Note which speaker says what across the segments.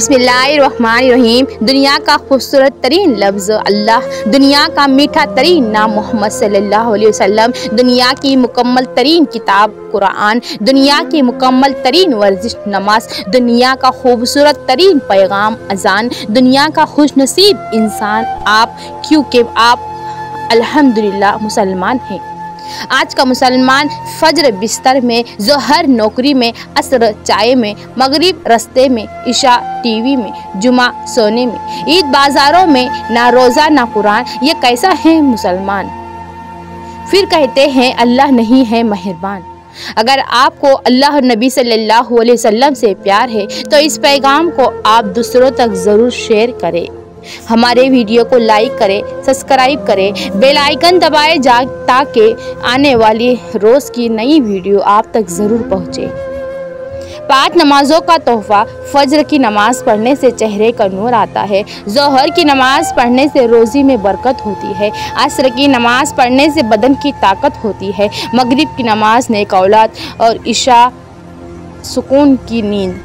Speaker 1: बिस्मिल्लाहिर्रहमानिर्रहीम। दुनिया का खूबसूरत तरीन लफ्ज़ अल्लाह, दुनिया का मीठा तरीन नाम मोहम्मद सल्लल्लाहु अलैहि वसल्लम, दुनिया की मुकम्मल तरीन किताब कुरान, दुनिया की मुकम्मल तरीन वर्जिश नमाज, दुनिया का खूबसूरत तरीन पैगाम अजान, दुनिया का खुशनसीब इंसान आप, क्योंकि आप अल्हम्दुलिल्लाह मुसलमान हैं। आज का मुसलमान फज्र बिस्तर में, ज़ोहर नौकरी में, असर चाय में, मगरिब रस्ते में, इशा टीवी में, जुमा सोने में, ईद बाज़ारों में, ना रोज़ा ना कुरान, ये कैसा है मुसलमान। फिर कहते हैं अल्लाह नहीं है मेहरबान। अगर आपको अल्लाह और नबी सल्लल्लाहु अलैहि वसल्लम से प्यार है तो इस पैगाम को आप दूसरों तक ज़रूर शेयर करें। हमारे वीडियो को लाइक करें, सब्सक्राइब करें, बेल आइकन दबाए जा ताकि आने वाली रोज़ की नई वीडियो आप तक ज़रूर पहुँचे। 5 नमाज़ों का तोहफ़ा। फज्र की नमाज़ पढ़ने से चेहरे का नूर आता है, ज़ोहर की नमाज़ पढ़ने से रोज़ी में बरकत होती है, असर की नमाज़ पढ़ने से बदन की ताकत होती है, मगरिब की नमाज़ नेक औलाद और इशा सुकून की नींद।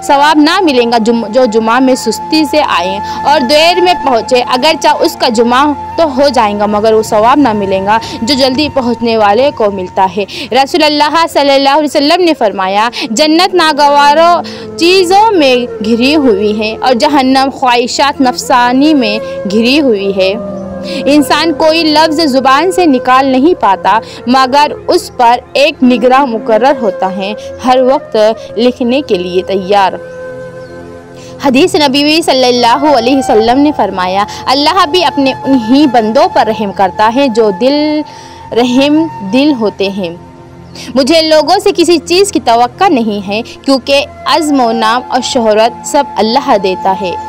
Speaker 1: सवाब ना मिलेगा जो जुमा में सुस्ती से आए और देर में पहुँचे, अगरचे उसका जुमा तो हो जाएगा मगर वो सवाब ना मिलेगा जो जल्दी पहुँचने वाले को मिलता है। रसूलुल्लाह सल्लल्लाहु अलैहि वसल्लम ने फरमाया, जन्नत नागवारों चीज़ों में घिरी हुई है और जहन्नम ख्वाहिशात नफसानी में घिरी हुई है। इंसान कोई लफ्ज़ ज़ुबान से निकाल नहीं पाता मगर उस पर एक निगरान मुकर्रर होता है, हर वक्त लिखने के लिए तैयार। हदीस नबी सल्लल्लाहु अलैहि वसल्लम ने फरमाया, अल्लाह भी अपने उन्हीं बंदों पर रहम करता है जो रहम दिल होते हैं। मुझे लोगों से किसी चीज़ की तवक्का नहीं है क्योंकि अज़्म व नाम और शोहरत सब अल्लाह देता है।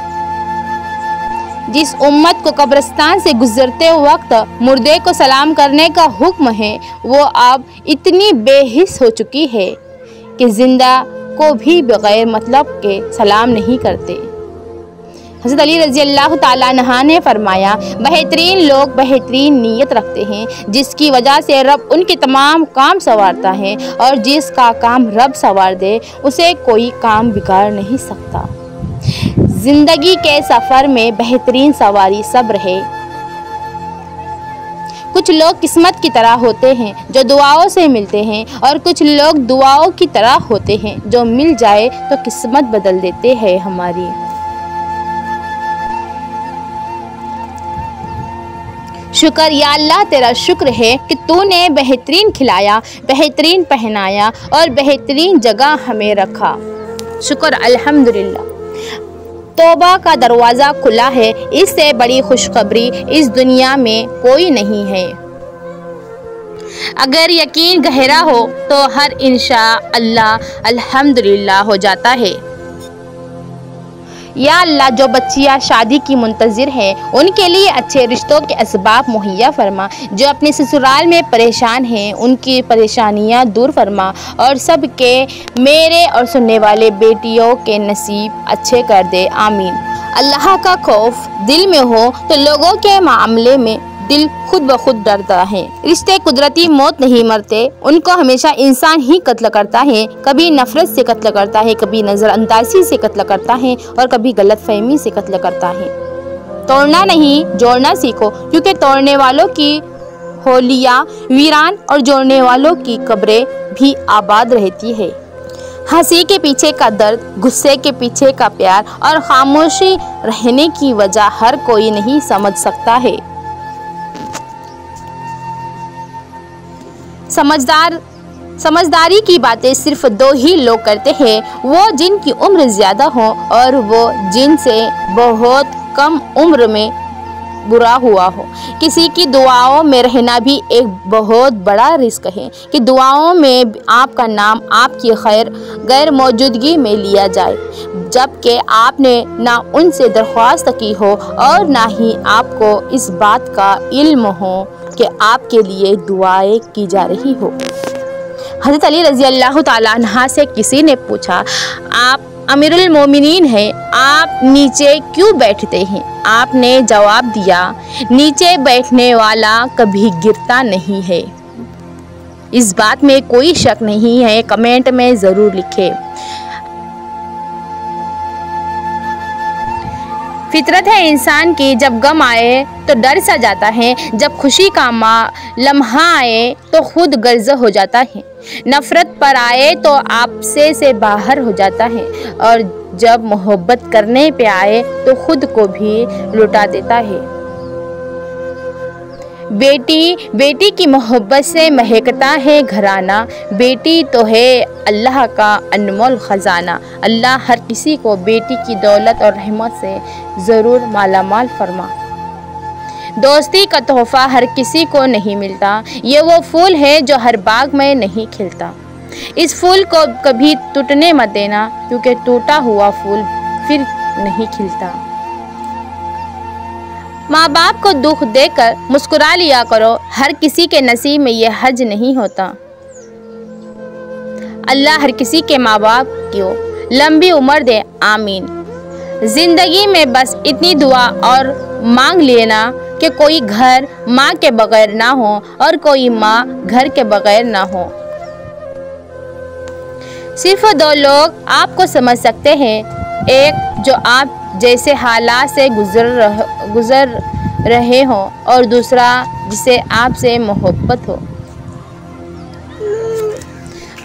Speaker 1: जिस उम्मत को कब्रिस्तान से गुजरते वक्त मुर्दे को सलाम करने का हुक्म है वो अब इतनी बेहिस हो चुकी है कि जिंदा को भी बगैर मतलब के सलाम नहीं करते। हज़रत अली रज़ी अल्लाह ताला अन्हु ने फरमाया, बेहतरीन लोग बेहतरीन नीयत रखते हैं जिसकी वजह से रब उनके तमाम काम संवारता है और जिसका काम रब संवार दे उसे कोई काम बिगाड़ नहीं सकता। जिंदगी के सफ़र में बेहतरीन सवारी सब्र है। कुछ लोग किस्मत की तरह होते हैं जो दुआओं से मिलते हैं और कुछ लोग दुआओं की तरह होते हैं जो मिल जाए तो किस्मत बदल देते हैं हमारी। शुक्र या अल्लाह तेरा शुक्र है कि तूने बेहतरीन खिलाया, बेहतरीन पहनाया और बेहतरीन जगह हमें रखा। शुक्र अल्हम्दुलिल्लाह। तौबा का दरवाज़ा खुला है, इससे बड़ी खुशखबरी इस दुनिया में कोई नहीं है। अगर यकीन गहरा हो तो हर इंशाअल्लाह अल्हम्दुलिल्लाह हो जाता है। या अल्लाह, जो बच्चियाँ शादी की मुंतज़िर हैं उनके लिए अच्छे रिश्तों के असबाब मुहैया फरमा, जो अपने ससुराल में परेशान हैं उनकी परेशानियाँ दूर फरमा और सबके मेरे और सुनने वाले बेटियों के नसीब अच्छे कर दे, आमीन। अल्लाह का खौफ दिल में हो तो लोगों के मामले में दिल खुद ब खुद डरता है। रिश्ते कुदरती मौत नहीं मरते, उनको हमेशा इंसान ही कत्ल करता है। कभी नफरत से कत्ल करता है, कभी नज़रअंदाजी से कत्ल करता है और कभी गलतफहमी से कत्ल करता है। तोड़ना नहीं जोड़ना सीखो क्योंकि तोड़ने वालों की होलियाँ वीरान और जोड़ने वालों की कब्रें भी आबाद रहती है। हंसी के पीछे का दर्द, गुस्से के पीछे का प्यार और खामोशी रहने की वजह हर कोई नहीं समझ सकता है। समझदारी की बातें सिर्फ 2 ही लोग करते हैं, वो जिनकी उम्र ज़्यादा हो और वो जिनसे बहुत कम उम्र में बुरा हुआ हो। किसी की दुआओं में रहना भी एक बहुत बड़ा रिस्क है कि दुआओं में आपका नाम आपकी खैर गैर मौजूदगी में लिया जाए, जबकि आपने ना उनसे दरख्वास्त की हो और ना ही आपको इस बात का इल्म हो कि आपके लिए दुआएं की जा रही हो। हज़रत अली रज़ी अल्लाह ताला अन्हु से किसी ने पूछा, आप अमीरुल मोमिनीन हैं, आप नीचे क्यों बैठते हैं? आपने जवाब दिया, नीचे बैठने वाला कभी गिरता नहीं है। इस बात में कोई शक नहीं है, कमेंट में ज़रूर लिखें। फितरत है इंसान की, जब गम आए तो डर सा जाता है, जब खुशी का लम्हा आए तो खुद गर्ज हो जाता है, नफरत पर आए तो आपसे से बाहर हो जाता है, और जब मोहब्बत करने पे आए तो खुद को भी लुटा देता है। बेटी की मोहब्बत से महकता है घराना, बेटी तो है अल्लाह का अनमोल ख़जाना। अल्लाह हर किसी को बेटी की दौलत और रहमत से ज़रूर मालामाल फरमा। दोस्ती का तोहफ़ा हर किसी को नहीं मिलता, ये वो फूल है जो हर बाग में नहीं खिलता। इस फूल को कभी टूटने मत देना, क्योंकि टूटा हुआ फूल फिर नहीं खिलता। माँ बाप को दुख देकर मुस्कुरा लिया करो, हर किसी के नसीब में ये हज नहीं होता। अल्लाह हर किसी के माँ बाप को लंबी उम्र दे, आमीन। जिंदगी में बस इतनी दुआ और मांग लेना कि कोई घर माँ के बगैर ना हो और कोई माँ घर के बगैर ना हो। सिर्फ दो लोग आपको समझ सकते हैं, एक जो आप जैसे हालात से गुजर रहे हो और दूसरा जिसे आपसे मोहब्बत हो।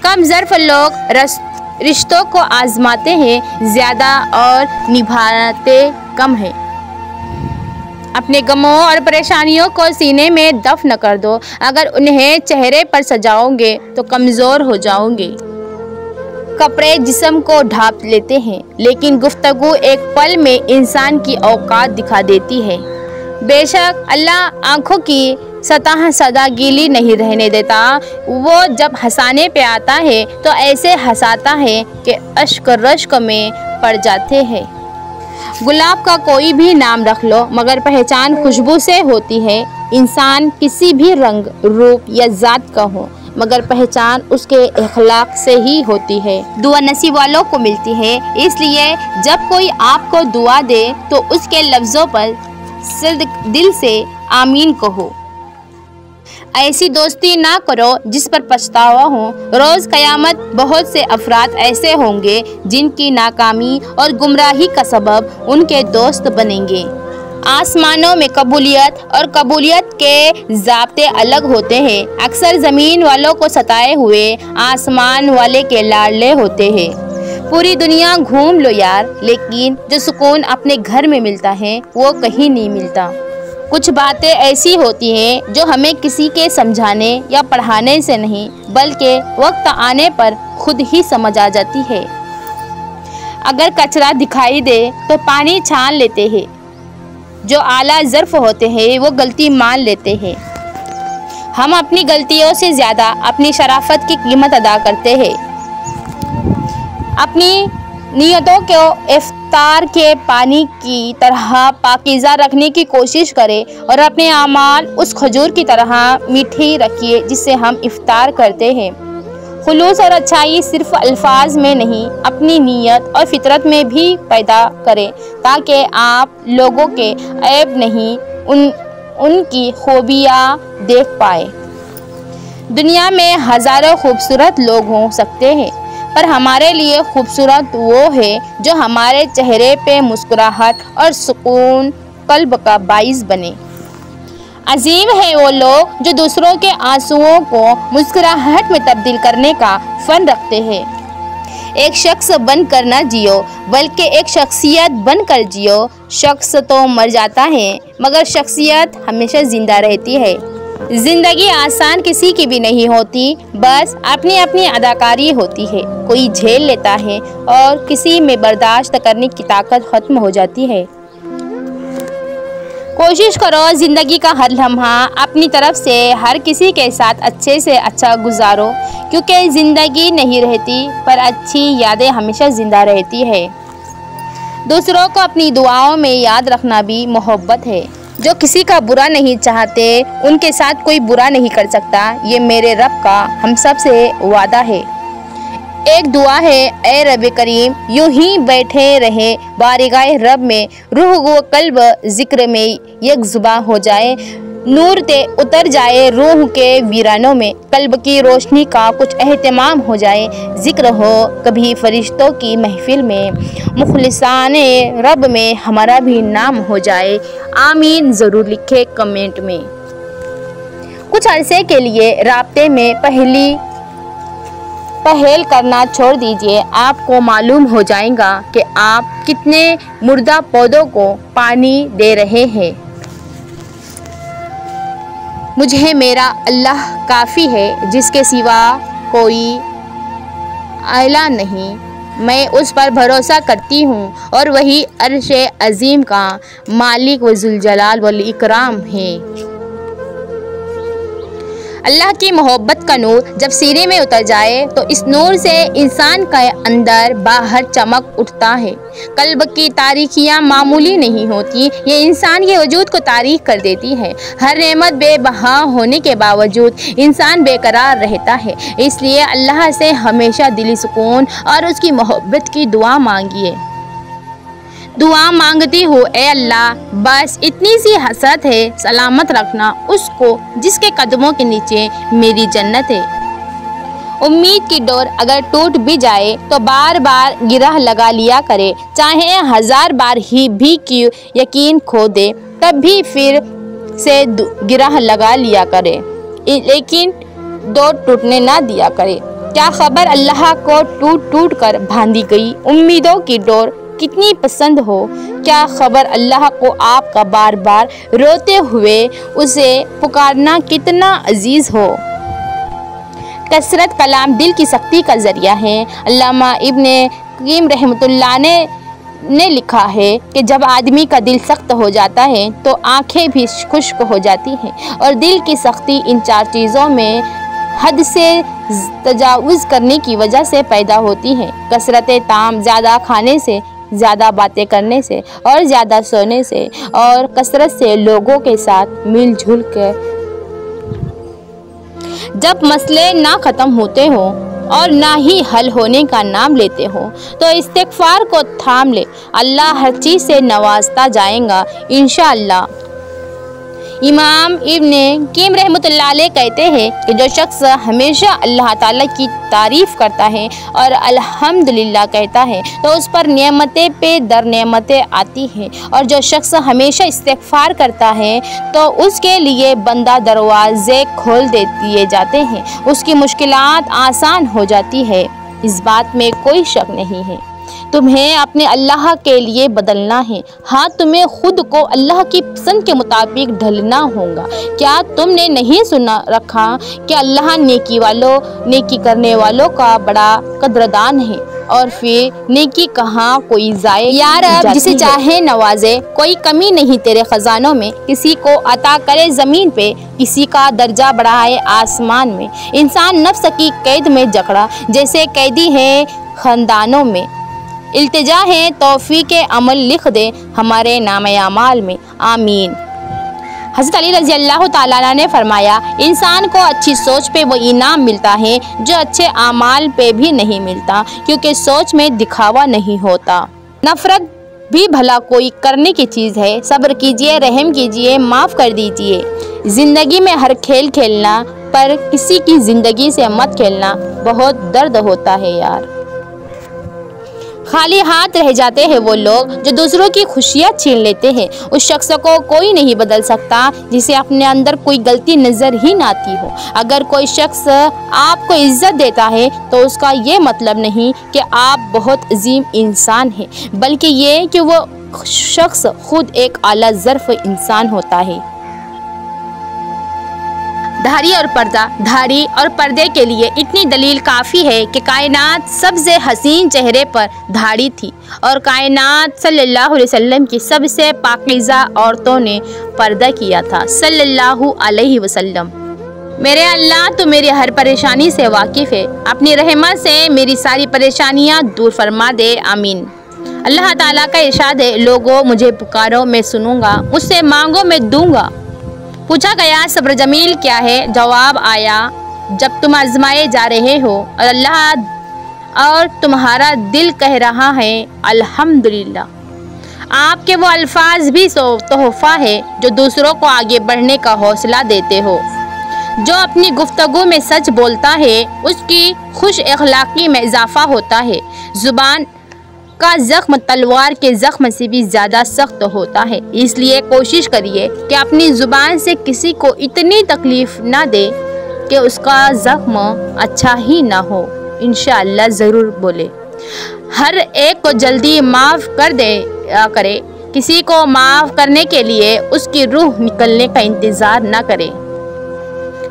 Speaker 1: कम ज़र्फ लोग रिश्तों को आजमाते हैं ज़्यादा और निभाते कम है। अपने गमों और परेशानियों को सीने में दफन कर दो, अगर उन्हें चेहरे पर सजाओगे तो कमज़ोर हो जाओगे। कपड़े जिस्म को ढांप लेते हैं, लेकिन गुफ्तगू एक पल में इंसान की औकात दिखा देती है। बेशक अल्लाह आँखों की सतह सदा गीली नहीं रहने देता, वो जब हंसाने पे आता है तो ऐसे हंसाता है कि अश्क रश्क में पड़ जाते हैं। गुलाब का कोई भी नाम रख लो, मगर पहचान खुशबू से होती है। इंसान किसी भी रंग, रूप या जात का हो, मगर पहचान उसके इखलाक से ही होती है। दुआ नसीब वालों को मिलती है, इसलिए जब कोई आपको दुआ दे तो उसके लफ्ज़ों पर दिल से आमीन कहो। ऐसी दोस्ती ना करो जिस पर पछतावा हो। रोज़ क़यामत बहुत से अफराद ऐसे होंगे जिनकी नाकामी और गुमराही का सबब उनके दोस्त बनेंगे। आसमानों में कबूलियत और कबूलियत के ज़ाब्ते अलग होते हैं। अक्सर ज़मीन वालों को सताए हुए आसमान वाले के लाडले होते हैं। पूरी दुनिया घूम लो यार, लेकिन जो सुकून अपने घर में मिलता है वो कहीं नहीं मिलता। कुछ बातें ऐसी होती हैं जो हमें किसी के समझाने या पढ़ाने से नहीं, बल्कि वक्त आने पर खुद ही समझ आ जाती है। अगर कचरा दिखाई दे तो पानी छान लेते हैं। जो आला ज़र्फ होते हैं वो गलती मान लेते हैं। हम अपनी गलतियों से ज़्यादा अपनी शराफत की कीमत अदा करते हैं। अपनी नियतों को इफ्तार के पानी की तरह पाकीज़ा रखने की कोशिश करें और अपने आमाल उस खजूर की तरह मीठी रखिए जिससे हम इफ्तार करते हैं। खुलूस और अच्छाई सिर्फ अल्फाज में नहीं, अपनी नीयत और फितरत में भी पैदा करें, ताकि आप लोगों के ऐब नहीं उनकी खूबियाँ देख पाए। दुनिया में हज़ारों खूबसूरत लोग हो सकते हैं, पर हमारे लिए खूबसूरत वो है जो हमारे चेहरे पे मुस्कुराहट और सुकून कल्ब का बाइस बने। अजीम है वो लोग जो दूसरों के आंसुओं को मुस्कुराहट में तब्दील करने का फ़न रखते हैं। एक शख्स बनकर न जियो, बल्कि एक शख्सियत बनकर जियो। शख्स तो मर जाता है, मगर शख्सियत हमेशा ज़िंदा रहती है। ज़िंदगी आसान किसी की भी नहीं होती, बस अपनी अपनी अदाकारी होती है। कोई झेल लेता है और किसी में बर्दाश्त करने की ताकत ख़त्म हो जाती है। कोशिश करो ज़िंदगी का हर लम्हा अपनी तरफ से हर किसी के साथ अच्छे से अच्छा गुजारो, क्योंकि ज़िंदगी नहीं रहती पर अच्छी यादें हमेशा ज़िंदा रहती है। दूसरों को अपनी दुआओं में याद रखना भी मोहब्बत है। जो किसी का बुरा नहीं चाहते उनके साथ कोई बुरा नहीं कर सकता, ये मेरे रब का हम सब से वादा है। एक दुआ है, ए रब करीम यूं ही बैठे रहे बारगाह रब में, रूह व कल्ब जिक्र में यकजुबां हो जाए, नूर ते उतर जाए रूह के वीरानों में, कल्ब की रोशनी का कुछ एहतमाम हो जाए, जिक्र हो कभी फरिश्तों की महफिल में, मुखलिसाने रब में हमारा भी नाम हो जाए। आमीन ज़रूर लिखे कमेंट में। कुछ अरसे के लिए राब्ते में पहल करना छोड़ दीजिए, आपको मालूम हो जाएगा कि आप कितने मुर्दा पौधों को पानी दे रहे हैं। मुझे मेरा अल्लाह काफ़ी है, जिसके सिवा कोई आला नहीं, मैं उस पर भरोसा करती हूँ और वही अर्श अजीम का मालिक व जुल जलाल वल इकराम है। अल्लाह की मोहब्बत का नूर जब सीने में उतर जाए तो इस नूर से इंसान का अंदर बाहर चमक उठता है। कल्ब की तारीखियाँ मामूली नहीं होती, ये इंसान के वजूद को तारीख कर देती है। हर नेमत बेबहा होने के बावजूद इंसान बेकरार रहता है, इसलिए अल्लाह से हमेशा दिली सुकून और उसकी मोहब्बत की दुआ मांगिए। दुआ मांगती हूँ, ए अल्लाह बस इतनी सी हसरत है, सलामत रखना उसको जिसके कदमों के नीचे मेरी जन्नत है। उम्मीद की डोर अगर टूट भी जाए तो बार बार गिरह लगा लिया करे, चाहे 1000 बार ही भी क्यों यकीन खो दे, तब भी फिर से गिरह लगा लिया करे, लेकिन डोर टूटने ना दिया करे। क्या खबर अल्लाह को टूट टूट कर बांधी गई उम्मीदों की डोर कितनी पसंद हो, क्या खबर अल्लाह को आपका बार बार रोते हुए उसे पुकारना कितना अजीज हो। कसरत कलाम दिल की सख्ती का जरिया है। अल्लामा इब्ने क़य्यिम रहमतुल्लाह ने लिखा है कि जब आदमी का दिल सख्त हो जाता है तो आंखें भी खुश्क हो जाती हैं, और दिल की सख्ती इन 4 चीज़ों में हद से तजावुज़ करने की वजह से पैदा होती है। कसरत ताम, ज़्यादा खाने से, ज़्यादा बातें करने से और ज़्यादा सोने से, और कसरत से लोगों के साथ मिलजुल कर। जब मसले ना ख़त्म होते हो और ना ही हल होने का नाम लेते हो तो इस्तिग़फ़ार को थाम ले, अल्लाह हर चीज़ से नवाजता जाएगा इंशाअल्लाह। इमाम इब्ने क़य्यिम रहमतुल्लाह अलैह कहते हैं कि जो शख्स हमेशा अल्लाह ताला की तारीफ़ करता है और अल्हम्दुलिल्लाह कहता है तो उस पर नेमतें पे दर नेमतें आती हैं, और जो शख्स हमेशा इस्तिग़फ़ार करता है तो उसके लिए बंदा दरवाज़े खोल दिए जाते हैं, उसकी मुश्किलात आसान हो जाती है। इस बात में कोई शक नहीं है। तुम्हें अपने अल्लाह के लिए बदलना है। हाँ, तुम्हें खुद को अल्लाह की पसंद के मुताबिक ढलना होगा। क्या तुमने नहीं सुना रखा कि अल्लाह नेकी करने वालों का बड़ा कदरदान है, और फिर नेकी कहाँ कोई जाए। यार अब जिसे चाहे नवाजे, कोई कमी नहीं तेरे खजानों में, किसी को अता करे ज़मीन पे, किसी का दर्जा बढ़ाए आसमान में। इंसान नफ्स की कैद में जकड़ा जैसे कैदी है खानदानों में, इल्तिजा है तौफीक अमल लिख दे हमारे नामे अमाल में। आमीन। हज़रत अली रज़ी अल्लाह ताला अन्हु ने फरमाया, इंसान को अच्छी सोच पे वो इनाम मिलता है जो अच्छे आमाल पे भी नहीं मिलता, क्योंकि सोच में दिखावा नहीं होता। नफ़रत भी भला कोई करने की चीज़ है। सब्र कीजिए, रहम कीजिए, माफ़ कर दीजिए। ज़िंदगी में हर खेल खेलना, पर किसी की ज़िंदगी से मत खेलना, बहुत दर्द होता है यार। खाली हाथ रह जाते हैं वो लोग जो दूसरों की खुशियाँ छीन लेते हैं। उस शख्स को कोई नहीं बदल सकता जिसे अपने अंदर कोई गलती नज़र ही ना आती हो। अगर कोई शख्स आपको इज्जत देता है तो उसका ये मतलब नहीं कि आप बहुत अजीम इंसान हैं, बल्कि ये कि वो शख्स खुद एक आला ज़र्फ़ इंसान होता है। धारी और पर्दे के लिए इतनी दलील काफ़ी है कि कायनात सबसे हसीन चेहरे पर धाड़ी थी, और कायनात सल्लल्लाहु अलैहि वसल्लम की सबसे पाकीज़ा औरतों ने पर्दा किया था सल्लल्लाहु अलैहि वसल्लम। मेरे अल्लाह तो मेरी हर परेशानी से वाकिफ़ है, अपनी रहमत से मेरी सारी परेशानियाँ दूर फरमा दे। आमीन। अल्लाह ताला का इरशाद है, लोगों मुझे पुकारो मैं सुनूंगा, मुझसे मांगो मैं दूंगा। पूछा गया सब्र जमील क्या है? जवाब आया, जब तुम आजमाए जा रहे हो और और तुम्हारा दिल कह रहा है अल्हम्दुलिल्लाह। आपके वो अल्फाज भी तोहफ़ा है जो दूसरों को आगे बढ़ने का हौसला देते हो। जो अपनी गुफ्तगू में सच बोलता है उसकी खुश अखलाक़ी में इजाफ़ा होता है। ज़ुबान का ज़ख्म तलवार के ज़ख्म से भी ज़्यादा सख्त होता है, इसलिए कोशिश करिए कि अपनी ज़ुबान से किसी को इतनी तकलीफ़ ना दे कि उसका ज़ख्म अच्छा ही ना हो। इंशाअल्लाह ज़रूर बोले। हर एक को जल्दी माफ़ कर दे करे। किसी को माफ़ करने के लिए उसकी रूह निकलने का इंतज़ार ना करे।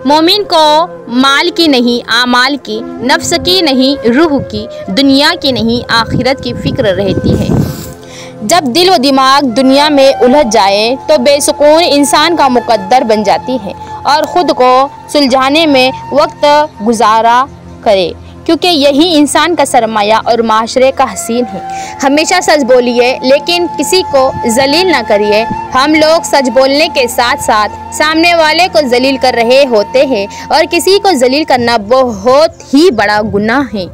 Speaker 1: मोमिन को माल की नहीं आमाल की, नफ्स की नहीं रूह की, दुनिया की नहीं आखिरत की फ़िक्र रहती है। जब दिल व दिमाग दुनिया में उलझ जाए तो बेसुकून इंसान का मुकद्दर बन जाती है और ख़ुद को सुलझाने में वक्त गुजारा करे, क्योंकि यही इंसान का सरमाया और माशरे का हसीन है। हमेशा सच बोलिए लेकिन किसी को जलील ना करिए। हम लोग सच बोलने के साथ साथ सामने वाले को जलील कर रहे होते हैं और किसी को जलील करना बहुत ही बड़ा गुनाह है।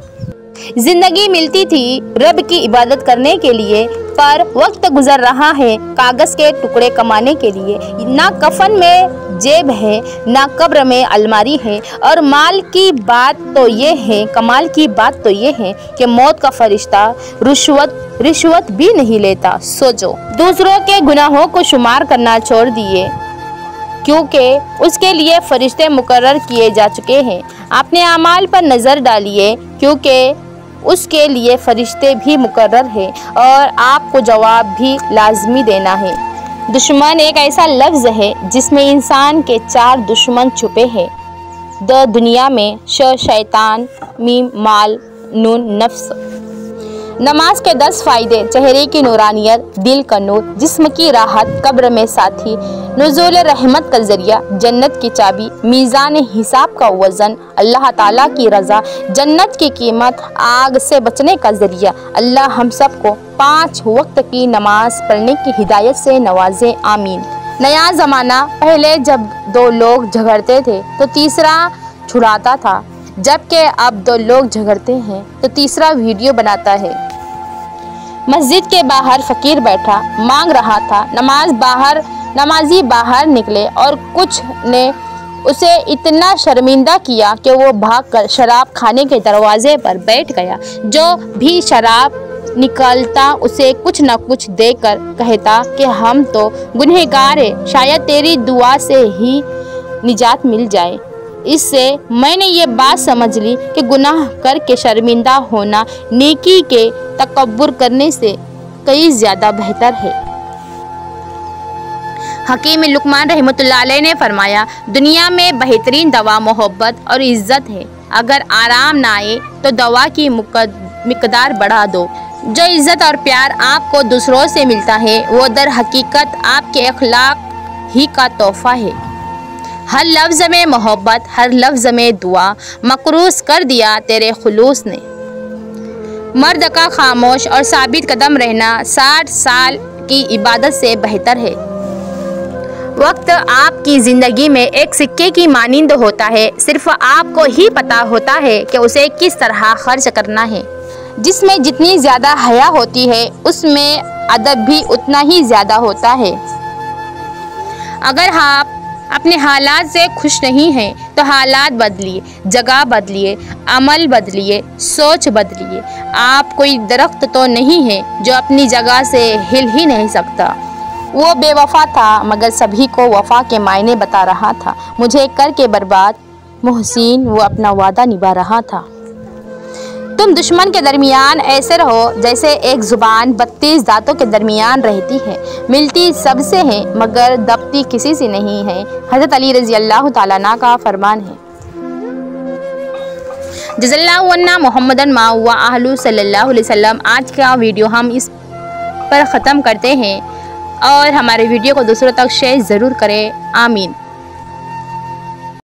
Speaker 1: जिंदगी मिलती थी रब की इबादत करने के लिए, पर वक्त गुजर रहा है कागज़ के टुकड़े कमाने के लिए। ना कफन में जेब है ना कब्र में अलमारी है। और माल की बात तो ये है, कमाल की बात तो ये है कि मौत का फरिश्ता रिश्वत भी नहीं लेता। सोचो, दूसरों के गुनाहों को शुमार करना छोड़ दिए क्योंकि उसके लिए फरिश्ते मुकर्रर किए जा चुके हैं। अपने अमाल पर नज़र डालिए क्योंकि उसके लिए फरिश्ते भी मुकर्रर हैं और आपको जवाब भी लाजमी देना है। दुश्मन एक ऐसा लफ्ज़ है जिसमें इंसान के 4 दुश्मन छुपे हैं। दुनिया में शैतान, मीम, माल, नून, नफ्स। नमाज के 10 फ़ायदे: चेहरे की नूरानियत, दिल का नूर, जिस्म की राहत, कब्र में साथी, नुज़ूल रहमत का ज़रिया, जन्नत की चाबी, मीज़ान हिसाब का वज़न, अल्लाह ताला की रज़ा, जन्नत की कीमत, आग से बचने का ज़रिया। अल्लाह हम सबको 5 वक्त की नमाज पढ़ने की हिदायत से नवाजे, आमीन। नया ज़माना, पहले जब 2 लोग झगड़ते थे तो तीसरा छुड़ाता था, जबकि अब 2 लोग झगड़ते हैं तो तीसरा वीडियो बनाता है। मस्जिद के बाहर फ़कीर बैठा मांग रहा था। नमाजी बाहर निकले और कुछ ने उसे इतना शर्मिंदा किया कि वो भागकर शराब खाने के दरवाजे पर बैठ गया। जो भी शराब निकलता उसे कुछ न कुछ देकर कहता कि हम तो गुनहगार हैं, शायद तेरी दुआ से ही निजात मिल जाए। इससे मैंने ये बात समझ ली कि गुनाह करके शर्मिंदा होना नेकी के तकब्बुर करने से कई ज़्यादा बेहतर है। हकीम लुकमान रहमतुल्लाह अलैह ने फरमाया, दुनिया में बेहतरीन दवा मोहब्बत और इज़्ज़त है। अगर आराम ना आए तो दवा की मिकदार बढ़ा दो। जो इज़्ज़त और प्यार आपको दूसरों से मिलता है वो दर हकीकत आपके अखलाक ही का तोहफ़ा है। हर लफ्ज़ में मोहब्बत, हर लफ्ज़ में दुआ, मकरूस कर दिया तेरे खुलूस ने। मर्द का खामोश और साबित कदम रहना 60 साल की इबादत से बेहतर है। वक्त आपकी ज़िंदगी में एक सिक्के की मानिंद होता है, सिर्फ आपको ही पता होता है कि उसे किस तरह खर्च करना है। जिसमें जितनी ज़्यादा हया होती है उसमें अदब भी उतना ही ज़्यादा होता है। अगर आप अपने हालात से खुश नहीं हैं तो हालात बदलिए, जगह बदलिए, अमल बदलिए, सोच बदलिए। आप कोई दरख्त तो नहीं है जो अपनी जगह से हिल ही नहीं सकता। वो बेवफा था मगर सभी को वफा के मायने बता रहा था। मुझे करके बर्बाद मोहसिन वो अपना वादा निभा रहा था। तुम दुश्मन के दरमियान ऐसे रहो जैसे एक ज़ुबान 32 दांतों के दरमियान रहती है, मिलती सबसे है मगर दबती किसी से नहीं है। हज़रत अली रज़ी अल्लाह ताला अन्हु का फरमान है। जज़ल्लाहु अन्ना मुहम्मदन मा हुआ आहलु सल्लल्लाहु अलैहि वसल्लम। आज का वीडियो हम इस पर ख़त्म करते हैं और हमारे वीडियो को दूसरों तक शेयर ज़रूर करें, आमीन।